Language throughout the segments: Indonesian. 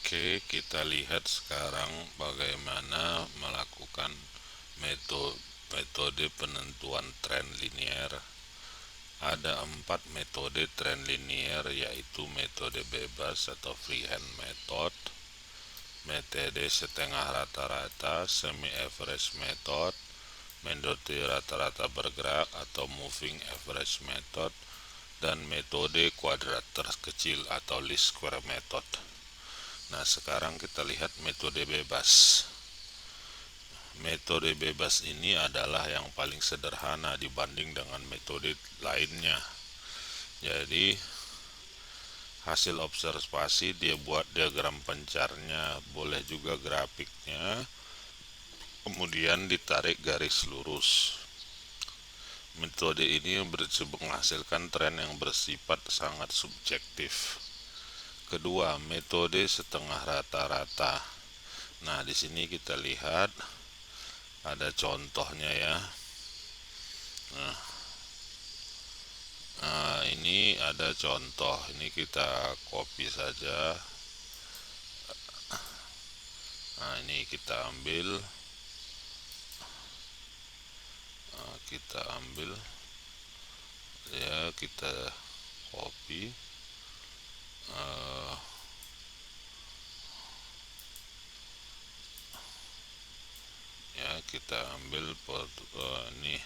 Oke, kita lihat sekarang bagaimana melakukan metode penentuan tren linier. Ada 4 metode tren linier, yaitu metode bebas atau freehand method, metode setengah rata-rata, semi average method, metode rata-rata bergerak atau moving average method, dan metode kuadrat terkecil atau least square method. Nah, sekarang kita lihat metode bebas. Metode bebas ini adalah yang paling sederhana dibanding dengan metode lainnya. Jadi, hasil observasi dia buat diagram pencarnya, boleh juga grafiknya, kemudian ditarik garis lurus. Metode ini menghasilkan tren yang bersifat sangat subjektif. Kedua, metode setengah rata-rata. Nah, di sini kita lihat ada contohnya ya. Nah, ini ada contoh. Ini kita copy saja. Nah, ini kita ambil. Ya, kita copy. Ya, kita ambil ini.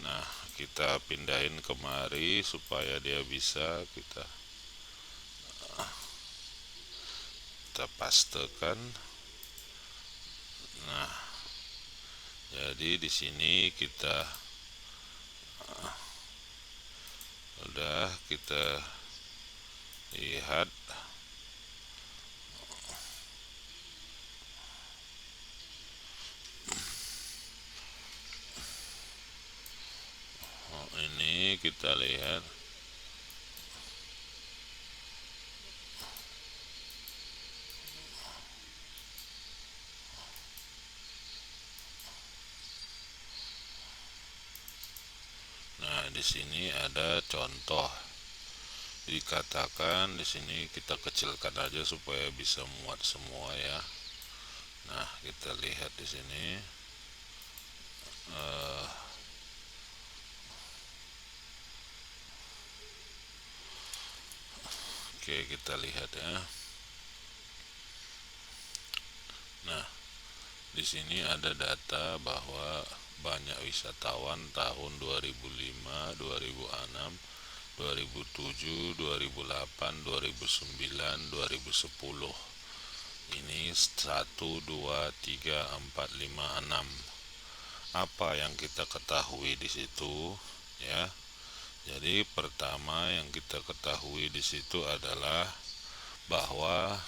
Nah, kita pindahin kemari supaya dia bisa kita pastekan. Nah, jadi di sini kita udah kita lihat. Ini kita lihat. Nah, di sini ada contoh. Dikatakan di sini kita kecilkan aja supaya bisa muat semua ya. Nah, kita lihat di sini. Oke, kita lihat ya. Nah, di sini ada data bahwa banyak wisatawan tahun 2005, 2006, 2007, 2008, 2009, 2010. Ini 1, 2, 3, 4, 5, 6. Apa yang kita ketahui di situ ya? Jadi pertama yang kita ketahui di situ adalah bahwa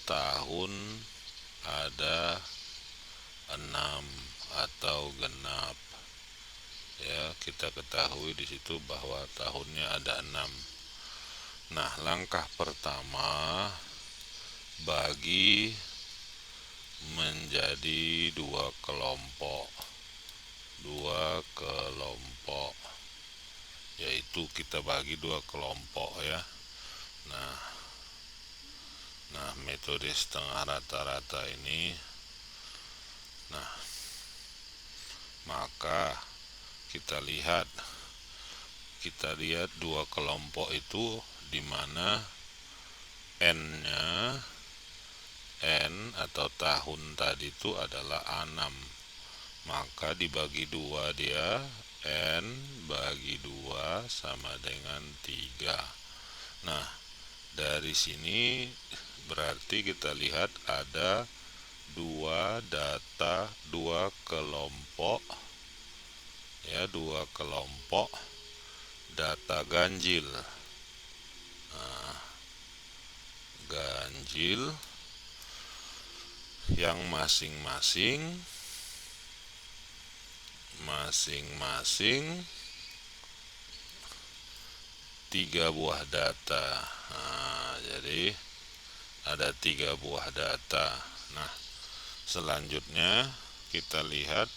tahun ada 6 atau genap. Ya, kita ketahui di situ bahwa tahunnya ada 6. Nah, langkah pertama bagi menjadi dua kelompok. Yaitu kita bagi dua kelompok ya. Nah, metode setengah rata-rata ini. Nah, maka kita lihat dua kelompok itu di mana N atau tahun tadi itu adalah 6. Maka dibagi 2 dia, N bagi 2 sama dengan 3. Nah, dari sini berarti kita lihat ada dua kelompok ya, dua kelompok data ganjil. Yang masing-masing 3 buah data. Nah, jadi ada 3 buah data. Nah, selanjutnya kita lihat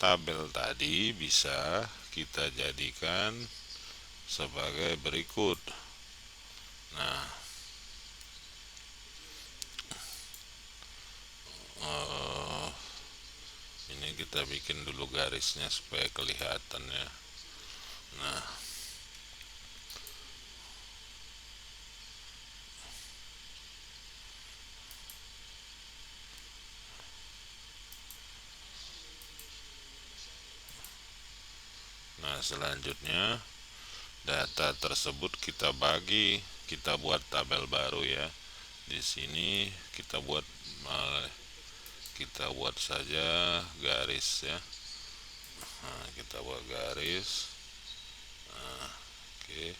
tabel tadi bisa kita jadikan sebagai berikut. Nah, kita bikin dulu garisnya supaya kelihatannya. Nah, selanjutnya data tersebut kita bagi, kita buat tabel baru ya. Di sini kita buat saja garis ya. Nah, kita buat garis. Oke.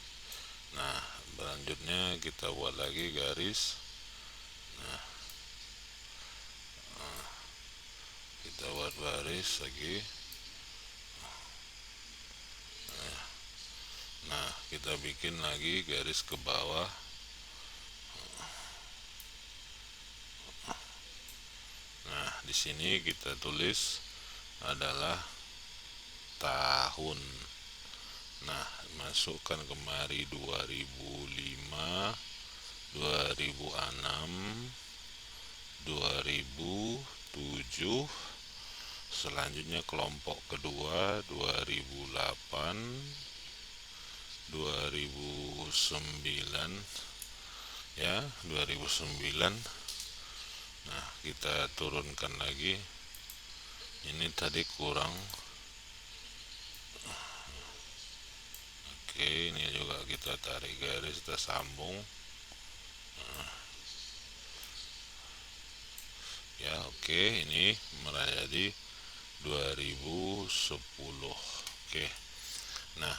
Nah, selanjutnya kita buat lagi garis. Kita buat garis lagi. Nah, kita bikin lagi garis ke bawah. Nah, di sini kita tulis adalah tahun. Nah, masukkan kemari 2005, 2006, 2007. Selanjutnya kelompok kedua 2008, 2009 ya, 2009. Nah, kita turunkan lagi. Ini tadi kurang. Oke, ini juga kita tarik garis, kita sambung. Ya, oke, ini menjadi 2010. Oke. Nah,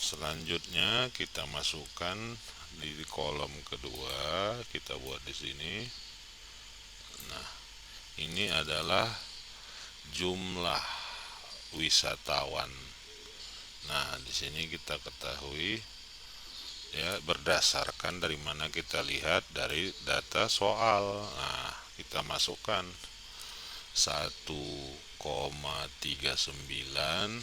selanjutnya kita masukkan di kolom kedua, kita buat di sini. Nah, ini adalah jumlah wisatawan. Nah, di sini kita ketahui ya, berdasarkan dari mana kita lihat dari data soal. Nah, kita masukkan 1,39,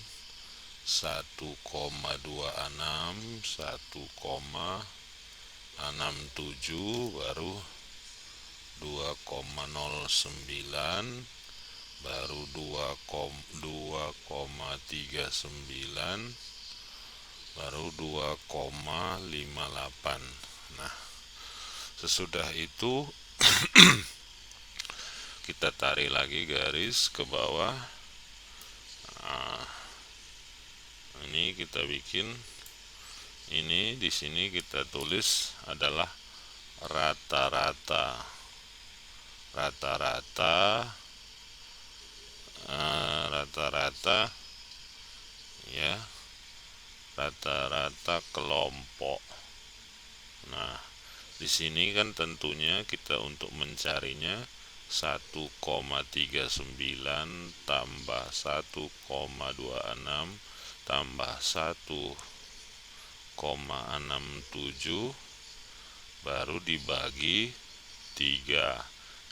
1,26, 1,67, baru 2,09, baru 2,39, baru 2,58. Nah, sesudah itu kita tarik lagi garis ke bawah. Nah, ini kita bikin ini, di sini kita tulis adalah rata-rata. Rata-rata ya, rata-rata kelompok. Nah, di sini kan tentunya kita untuk mencarinya 1,39 tambah 1,26 tambah 1,67 baru dibagi 3,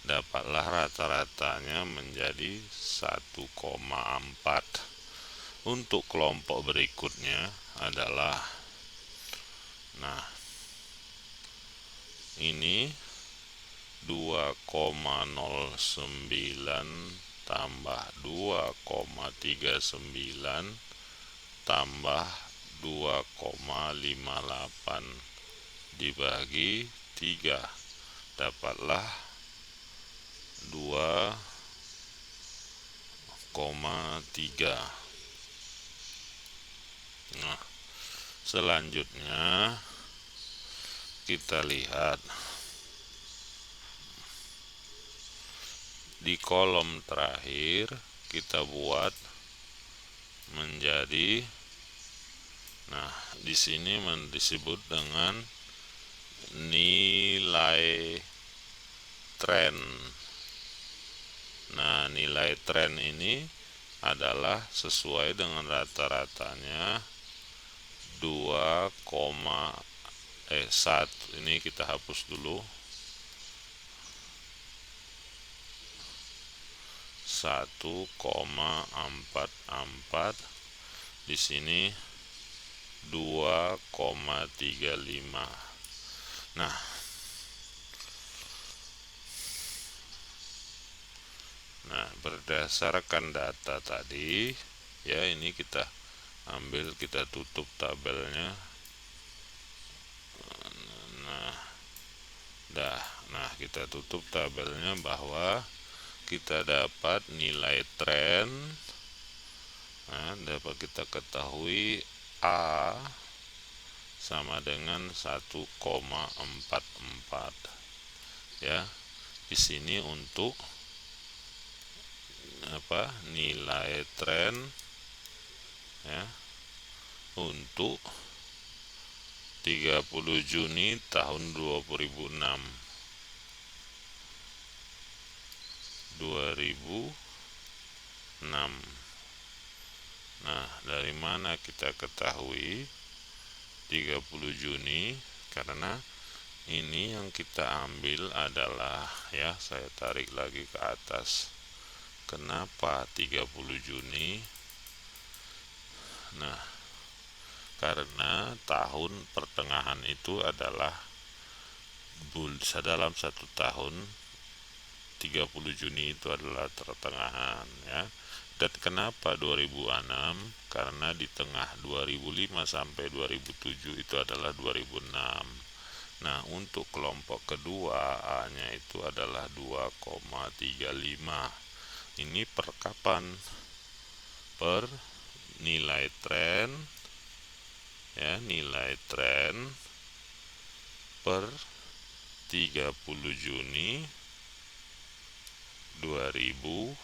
dapatlah rata-ratanya menjadi 1,4. Untuk kelompok berikutnya adalah, nah, ini 2,09 tambah 2,39 tambah 2,58 dibagi 3, dapatlah 2,3. Nah, selanjutnya kita lihat di kolom terakhir, kita buat menjadi, nah, di sini disebut dengan nilai tren. Nah, nilai tren ini adalah sesuai dengan rata-ratanya 1. Ini kita hapus dulu. 1,44. Di sini 2,35. Nah, Nah, berdasarkan data tadi, ya ini kita ambil, kita tutup tabelnya. Nah, kita tutup tabelnya bahwa kita dapat nilai tren. Nah, dapat kita ketahui A sama dengan 1,44, ya. Di sini untuk nilai tren, ya, untuk 30 Juni tahun 2006. Nah, dari mana kita ketahui 30 Juni? Karena ini yang kita ambil adalah, ya, saya tarik lagi ke atas. Kenapa 30 Juni? Nah, karena tahun pertengahan itu adalah dalam satu tahun 30 Juni itu adalah pertengahan, ya. Dan kenapa 2006? Karena di tengah 2005 sampai 2007 itu adalah 2006. Nah, untuk kelompok kedua A-nya itu adalah 2,35. Ini per kapan? Per nilai tren, ya, nilai tren per 30 Juni 2009.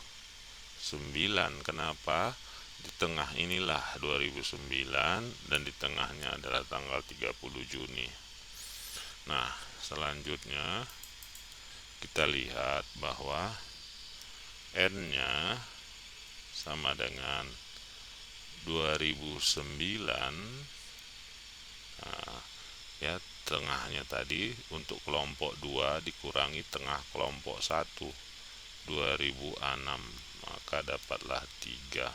Kenapa? Di tengah inilah 2009 dan di tengahnya adalah tanggal 30 Juni. Nah, selanjutnya kita lihat bahwa N-nya sama dengan 2009. Nah, ya, tengahnya tadi untuk kelompok 2 dikurangi tengah kelompok 1 2006, maka dapatlah 3.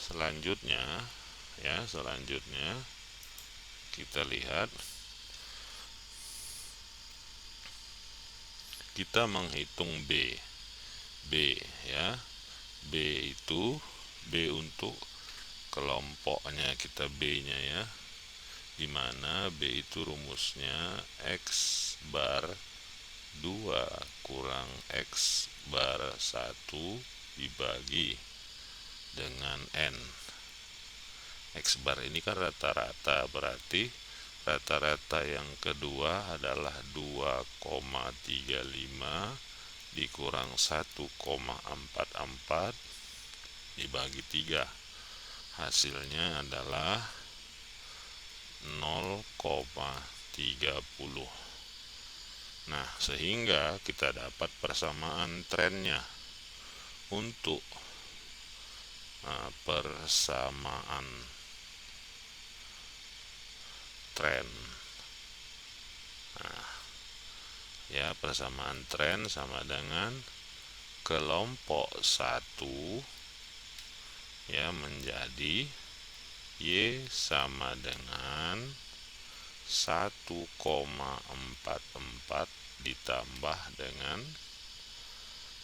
Selanjutnya kita lihat, kita menghitung B, ya. B untuk kelompoknya, kita B-nya, ya, dimana B itu rumusnya X bar 2 kurang X bar 1 dibagi dengan N. X bar ini kan rata-rata, berarti rata-rata yang kedua adalah 2,35 dikurang 1,44 dibagi 3. Hasilnya adalah 0,30. Nah, sehingga kita dapat persamaan trennya. Untuk persamaan tren, ya, persamaan tren sama dengan kelompok 1, ya, menjadi Y sama dengan 1,44 ditambah dengan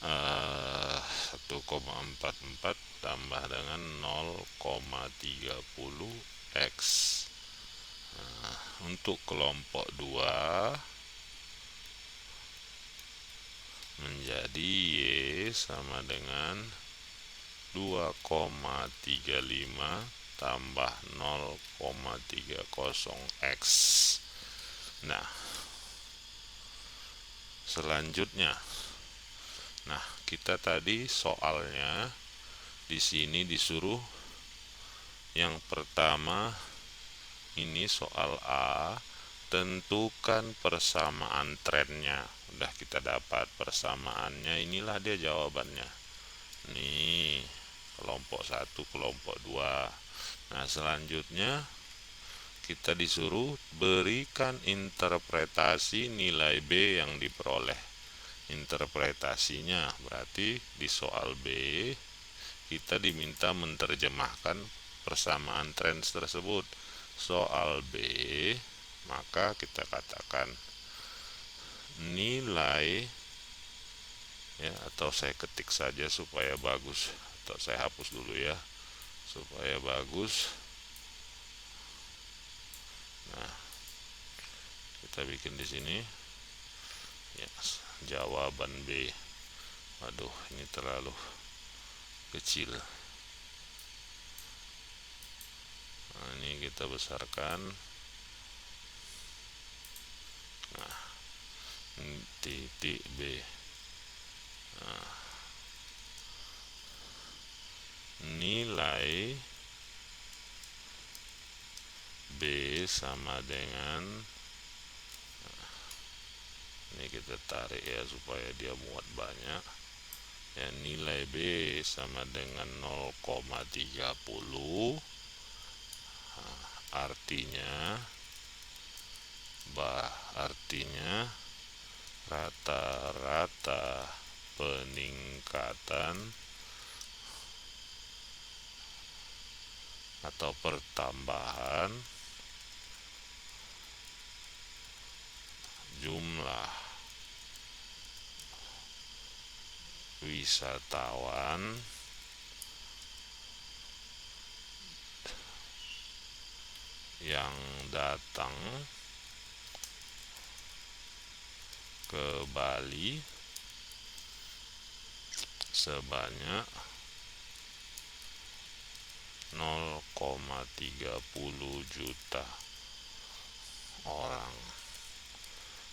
1,44 tambah dengan 0,30 X. Nah, untuk kelompok 2 menjadi Y sama dengan 2,35 tambah 0,30 X. Nah, selanjutnya, nah, kita tadi soalnya di sini disuruh yang pertama ini soal A, tentukan persamaan trennya. Udah kita dapat persamaannya, inilah dia jawabannya. Nih, kelompok 1, kelompok 2. Nah, selanjutnya kita disuruh berikan interpretasi nilai B yang diperoleh. Interpretasinya berarti di soal B kita diminta menerjemahkan persamaan tren tersebut. Soal B, maka kita katakan nilai ya, atau saya ketik saja supaya bagus, atau saya hapus dulu ya supaya bagus. Nah, kita bikin di sini ya, jawaban B. Waduh, ini terlalu kecil. Nah, ini kita besarkan. Nah, titik B. Nah, nilai B sama dengan, ini kita tarik ya supaya dia muat banyak ya, nilai B sama dengan 0,30. Artinya rata-rata peningkatan atau pertambahan jumlah wisatawan yang datang ke Bali sebanyak 0,30 juta orang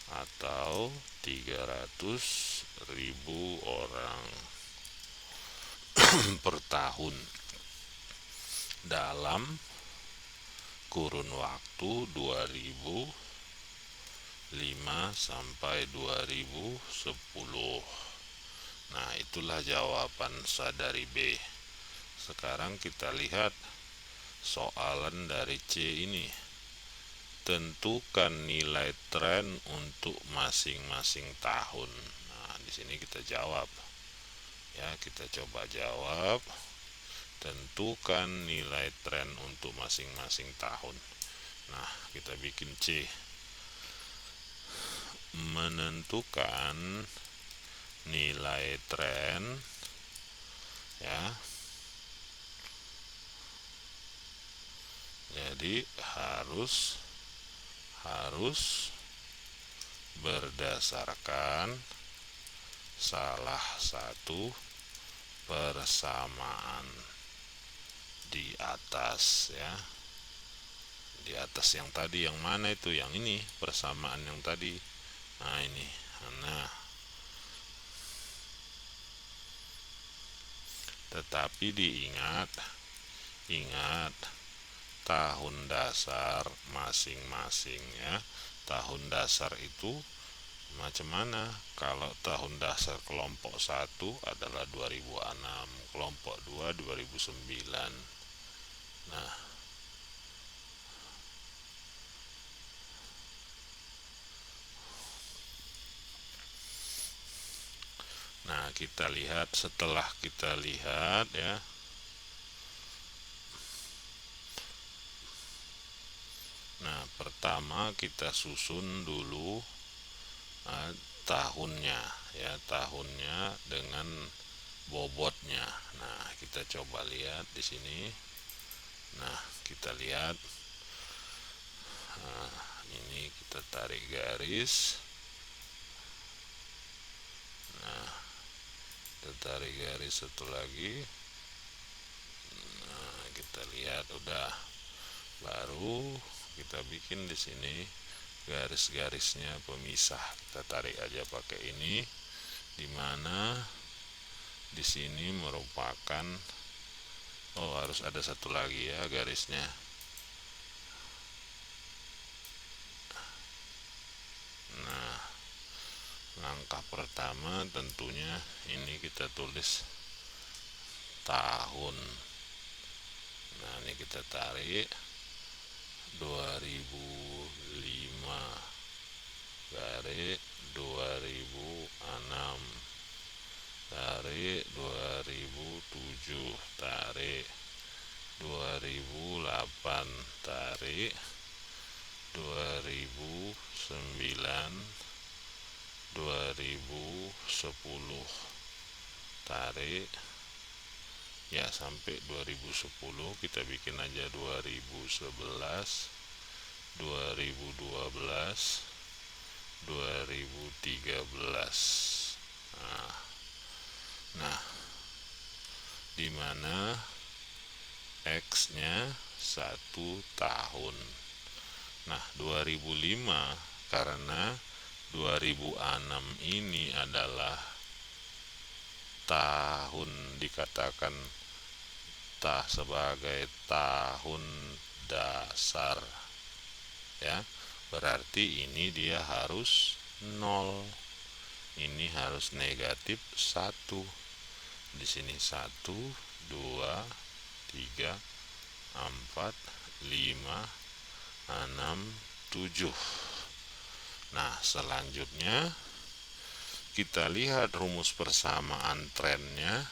atau 300.000 orang per tahun dalam kurun waktu 2005 sampai 2010. Nah, itulah jawaban dari B. Sekarang kita lihat soalan dari C ini. Tentukan nilai tren untuk masing-masing tahun. Nah, di sini kita jawab. Ya, kita coba jawab. Tentukan nilai tren untuk masing-masing tahun. Nah, kita bikin C. Menentukan nilai tren ya. Jadi harus berdasarkan salah satu persamaan di atas ya. Di atas yang tadi yang mana itu? Yang ini, persamaan yang tadi. Nah, ini. Nah, tetapi ingat tahun dasar masing-masing ya. Tahun dasar itu macam mana? Kalau tahun dasar kelompok 1 adalah 2006, kelompok 2 2009. Nah, kita lihat, setelah kita lihat ya. Nah, pertama kita susun dulu tahunnya ya, tahunnya dengan bobotnya. Nah, kita coba lihat di sini. Nah, kita lihat. Nah, ini kita tarik garis. Nah, kita tarik garis satu lagi. Nah, kita lihat udah. Baru kita bikin di sini garis-garisnya pemisah. Kita tarik aja pakai ini, dimana di sini merupakan, harus ada satu lagi ya garisnya. Nah, langkah pertama tentunya ini kita tulis tahun. Nah, ini kita tarik 2005 garis 2006 tarik 2007 tarik 2008 tarik 2009 2010 tarik ya sampai 2010, kita bikin aja 2011, 2012, 2013. Nah, dimana X nya 1 tahun. Nah, 2005 karena 2006 ini adalah tahun, dikatakan sebagai tahun dasar ya, berarti ini dia harus 0, ini harus negatif 1. Di sini 1, 2, 3, 4, 5, 6, 7. Nah, selanjutnya kita lihat rumus persamaan trennya,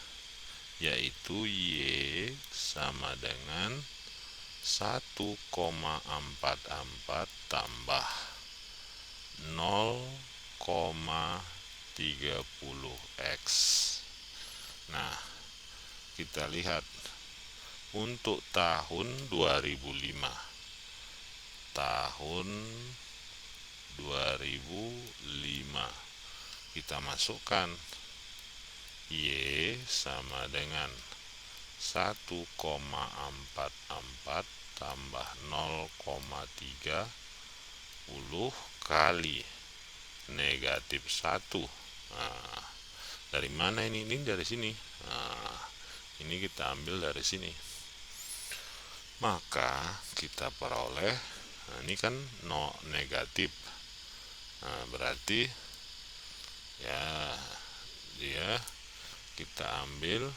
yaitu Y sama dengan 1,44 tambah 0,30 X. Nah, kita lihat untuk tahun 2005. Tahun 2005 kita masukkan Y sama dengan 1,44 tambah 0,30 kali negatif 1. Nah, dari mana ini? Ini dari sini. Nah, ini kita ambil dari sini. Maka kita peroleh, nah ini kan negatif. Nah, berarti ya dia kita ambil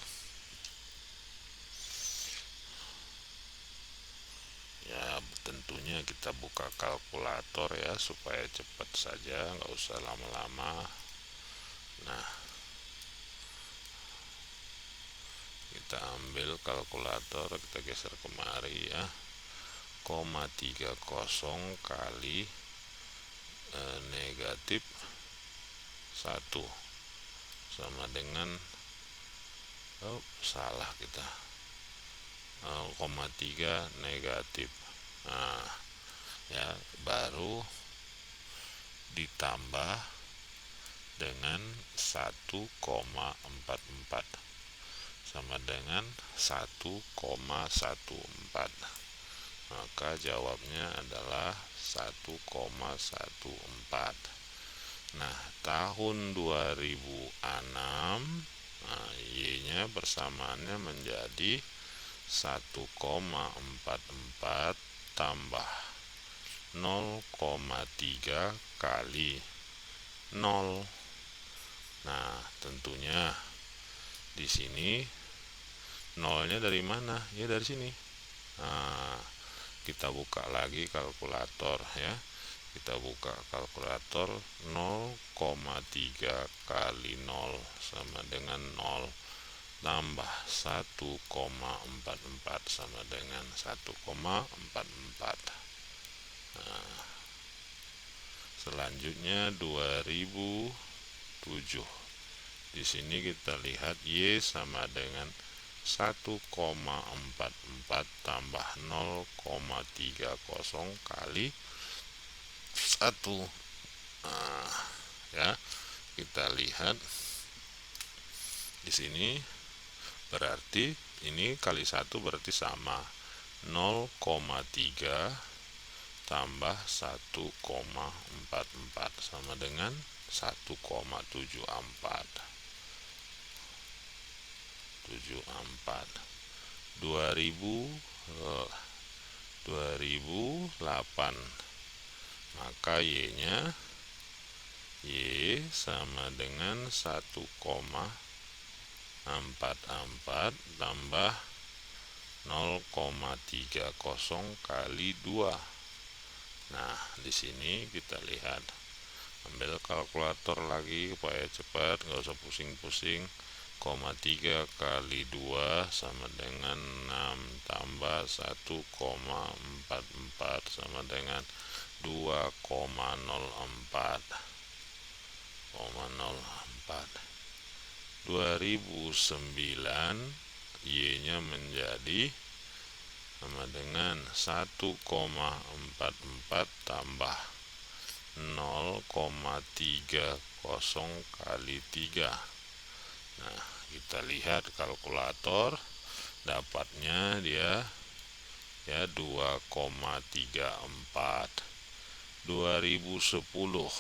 ya, tentunya kita buka kalkulator ya supaya cepat saja, nggak usah lama-lama. Nah, kita ambil kalkulator, kita geser kemari ya, 0,30 kali negatif 1 sama dengan salah kita 0,3 negatif. Nah ya, baru ditambah dengan 1,44 sama dengan 1,14. Maka jawabnya adalah 1,14. Nah, tahun 2006, nah, Y-nya persamaannya menjadi 1,44 tambah 0,3 kali 0. Nah, tentunya di sini nolnya dari mana? Ya dari sini. Nah, kita buka lagi kalkulator ya. Kita buka kalkulator, 0,3 kali 0 sama dengan 0 tambah 1,44 sama dengan 1,44. Nah, selanjutnya 2007. Di sini kita lihat Y sama dengan 1,44 tambah 0,30 kali 1. Nah, ya, kita lihat di sini berarti ini kali 1 berarti sama 0,3 tambah 1,44 sama dengan 1,74. 2008, maka Y-nya Y sama dengan 1,44 tambah 0,30 kali 2. Nah, di sini kita lihat, ambil kalkulator lagi supaya cepat, nggak usah pusing-pusing. 0,3 kali 2 sama dengan 6 tambah 1,44 sama dengan 2,04. 2009, Y-nya menjadi sama dengan 1,44 tambah 0,30 kali 3. Nah, kita lihat kalkulator, dapatnya dia ya 2,34. 2010,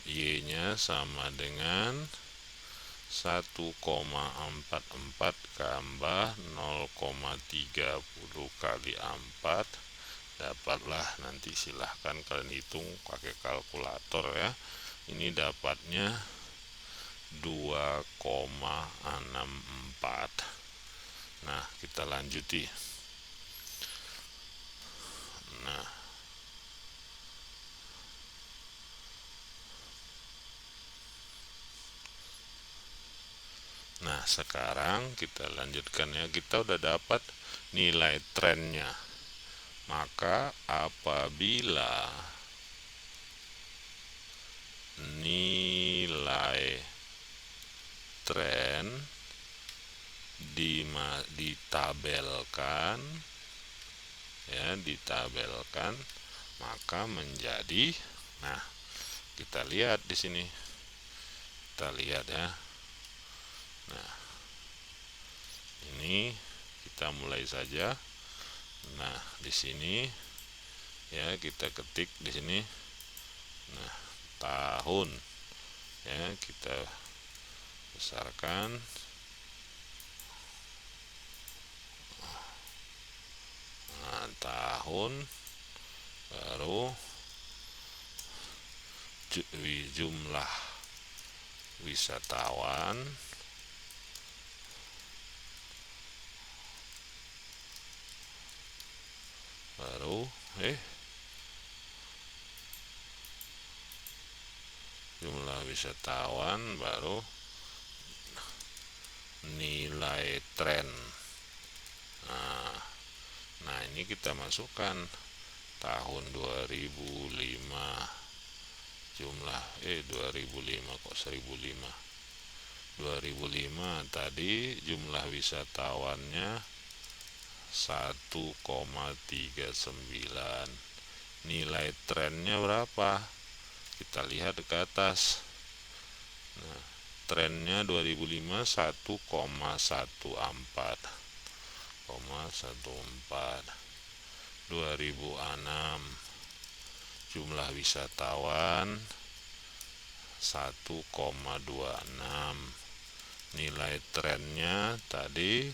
Y-nya sama dengan 1,44 tambah 0,30 kali 4. Dapatlah, nanti silahkan kalian hitung pakai kalkulator ya. Ini dapatnya 2,64. Nah, kita lanjuti. Nah, sekarang kita lanjutkan ya. Kita udah dapat nilai trennya. Maka apabila nilai tren ditabelkan ya, ditabelkan, maka menjadi, nah, kita lihat di sini. Kita lihat ya. Nah, ini kita mulai saja. Nah, di sini ya kita ketik di sini. Nah, tahun ya kita besarkan. Nah, tahun baru jumlah wisatawan baru jumlah wisatawan baru nilai tren. Nah, ini kita masukkan tahun 2005 jumlah 2005 kok 1005. 2005 tadi jumlah wisatawannya 1,39. Nilai trennya berapa? Kita lihat ke atas. Nah, trennya 2005 1,14. 2006 jumlah wisatawan 1,26. Nilai trennya tadi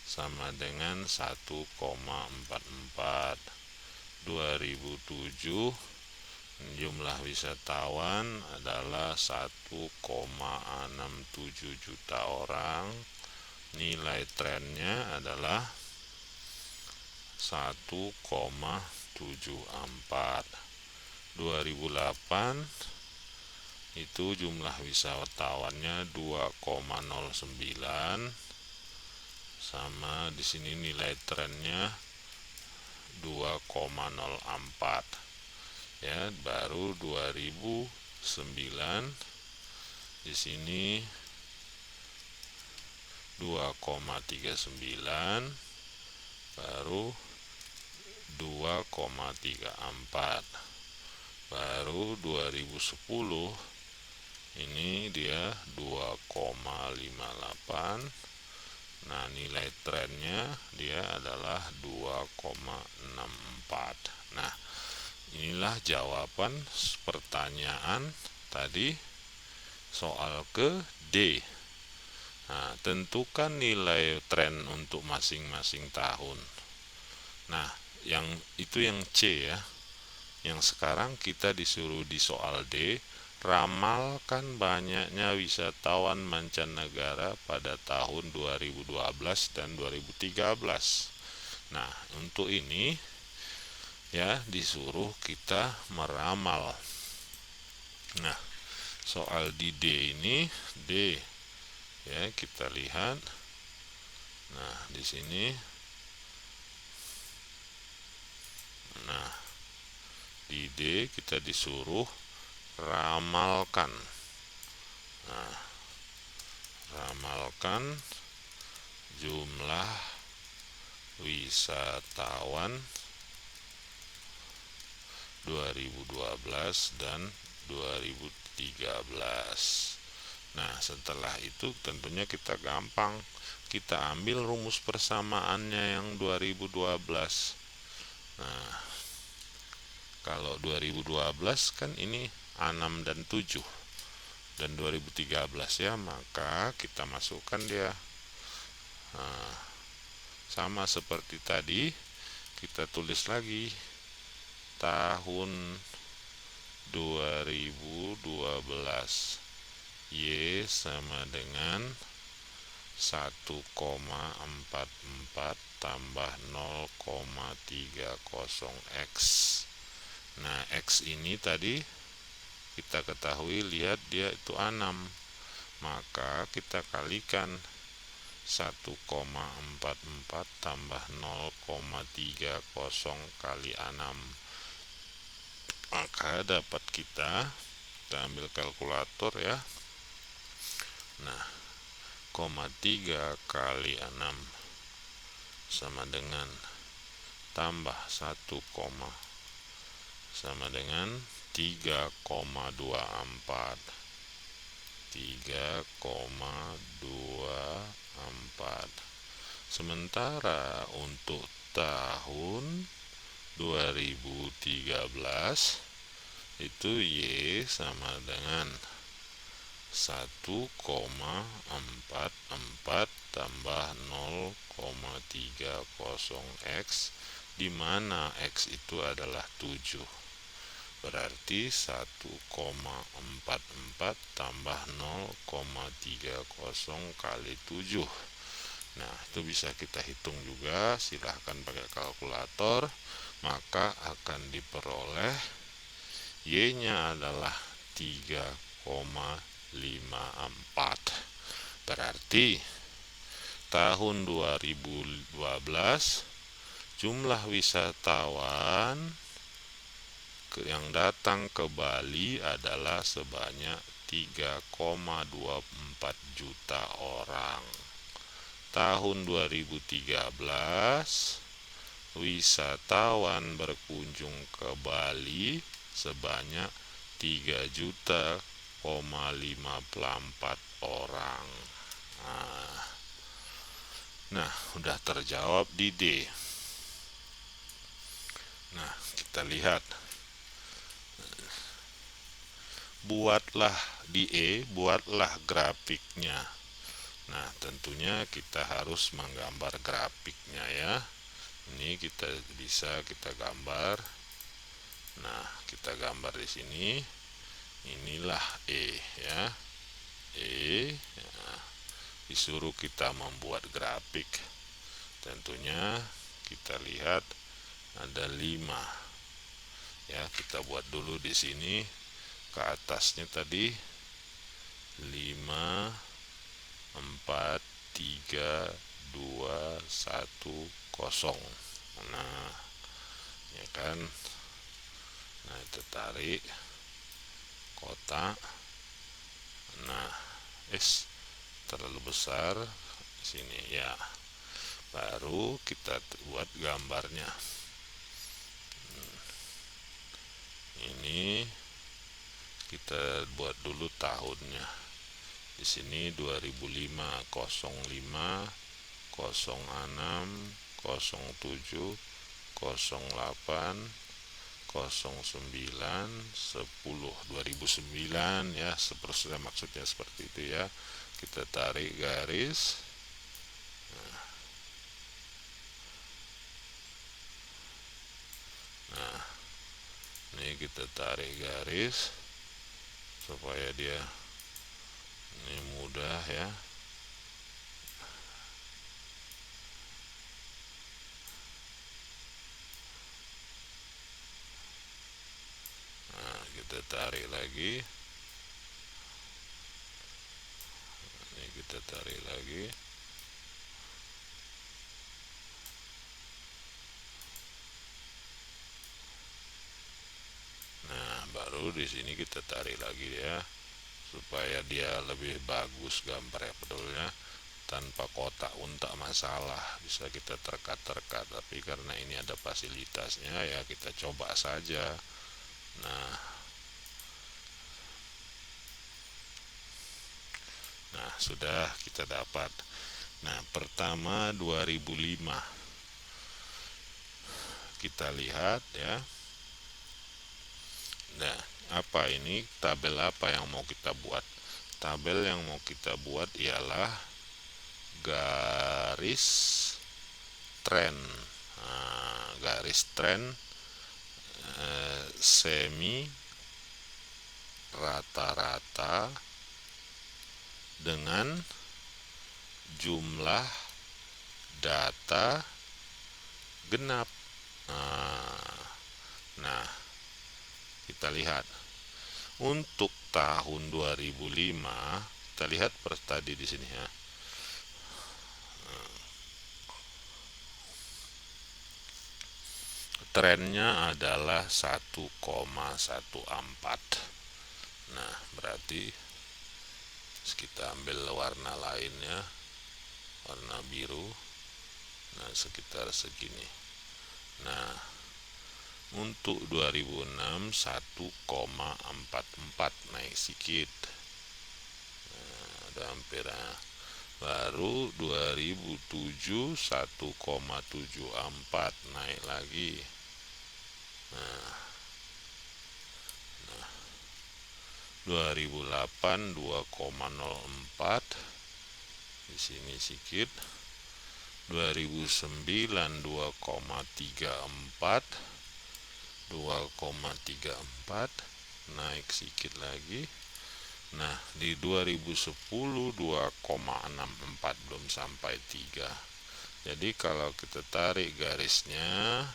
sama dengan 1,44. 2007 jumlah wisatawan adalah 1,67 juta orang. Nilai trennya adalah 1,74. 2008 itu jumlah wisatawannya 2,09, sama di sini nilai trennya 2,04 ya. Baru 2009 di sini 2,39, baru 2,34. Baru 2010 ini dia 2,58. Nah, nilai trennya dia adalah 2,64. Nah, inilah jawaban pertanyaan tadi soal ke D. Nah, tentukan nilai tren untuk masing-masing tahun. Nah, yang itu yang C ya. Yang sekarang kita disuruh di soal D, ramalkan banyaknya wisatawan mancanegara pada tahun 2012 dan 2013. Nah, untuk ini ya disuruh kita meramal. Nah, soal di D ini, D ya, kita lihat. Nah, di sini. Nah, di D kita disuruh ramalkan. Nah, ramalkan jumlah wisatawan 2012 dan 2013. Nah, setelah itu tentunya kita gampang. Kita ambil rumus persamaannya yang 2012. Nah, kalau 2012 kan ini 6 dan 7 dan 2013 ya, maka kita masukkan dia. Nah, sama seperti tadi, kita tulis lagi tahun 2012. Y sama dengan 1,44 tambah 0,30 X. Nah, X ini tadi kita ketahui, lihat dia itu 6. Maka kita kalikan 1,44 tambah 0,30 kali 6. Maka dapat kita ambil kalkulator ya. Nah, 0,3 kali 6 sama dengan tambah 1, sama dengan 3,24. 3,24. Sementara untuk tahun 2013 itu Y sama dengan 1,44 tambah 0,30 X, di mana X itu adalah 7. Berarti 1,44 tambah 0,30 kali 7. Nah, itu bisa kita hitung juga, silahkan pakai kalkulator. Maka akan diperoleh Y-nya adalah 3,54. Berarti tahun 2012 jumlah wisatawan yang datang ke Bali adalah sebanyak 3,24 juta orang. Tahun 2013 wisatawan berkunjung ke Bali sebanyak 3,54 juta orang. Nah, udah terjawab di D. Nah, kita lihat. Buatlah di E, buatlah grafiknya. Nah, tentunya kita harus menggambar grafiknya ya. Ini kita gambar. Nah, kita gambar di sini. Inilah E ya. E. Nah, disuruh kita membuat grafik. Tentunya kita lihat ada 5. Ya, kita buat dulu di sini. Ke atasnya tadi 5, 4, 3, 2, 1, 0. Nah, ya kan. Nah, itu tarik kotak. Nah, terlalu besar di sini ya. Baru kita buat gambarnya. Ini kita buat dulu tahunnya. Di sini 2005, 05, 06, 07, 08, 09, 10, 2009 ya, seterusnya, maksudnya seperti itu ya. Kita tarik garis. Nah, ini kita tarik garis supaya dia ini mudah ya. Nah, kita tarik lagi. Ini kita tarik lagi. Nah, baru di sini kita tarik lagi ya. supaya dia lebih bagus gambarnya pedulnya. Tanpa kotak pun tak masalah, bisa kita terka-terka, tapi karena ini ada fasilitasnya ya kita coba saja. Nah, sudah kita dapat. Nah, pertama 2005. Kita lihat ya. Nah, apa ini? Tabel apa yang mau kita buat? Tabel yang mau kita buat ialah garis tren. Nah, garis tren semi rata-rata dengan jumlah data genap. Nah, kita lihat untuk tahun 2005, kita lihat tadi di sini ya. Trennya adalah 1,14. Nah, berarti kita ambil warna lainnya, warna biru. Nah, sekitar segini. Nah, untuk 2006 1,44, naik sedikit. Nah, ada hampir. Baru 2007 1,74, naik lagi. Nah, 2008 2,04, di sini sedikit. 2009 2,34, 2,34, naik sedikit lagi. Nah, di 2010 2,64, belum sampai 3. Jadi kalau kita tarik garisnya,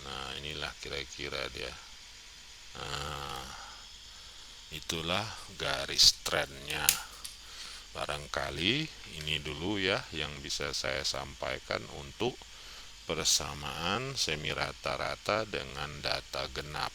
nah inilah kira-kira dia. Nah, itulah garis trennya. Barangkali ini dulu ya yang bisa saya sampaikan untuk persamaan semi rata-rata dengan data genap.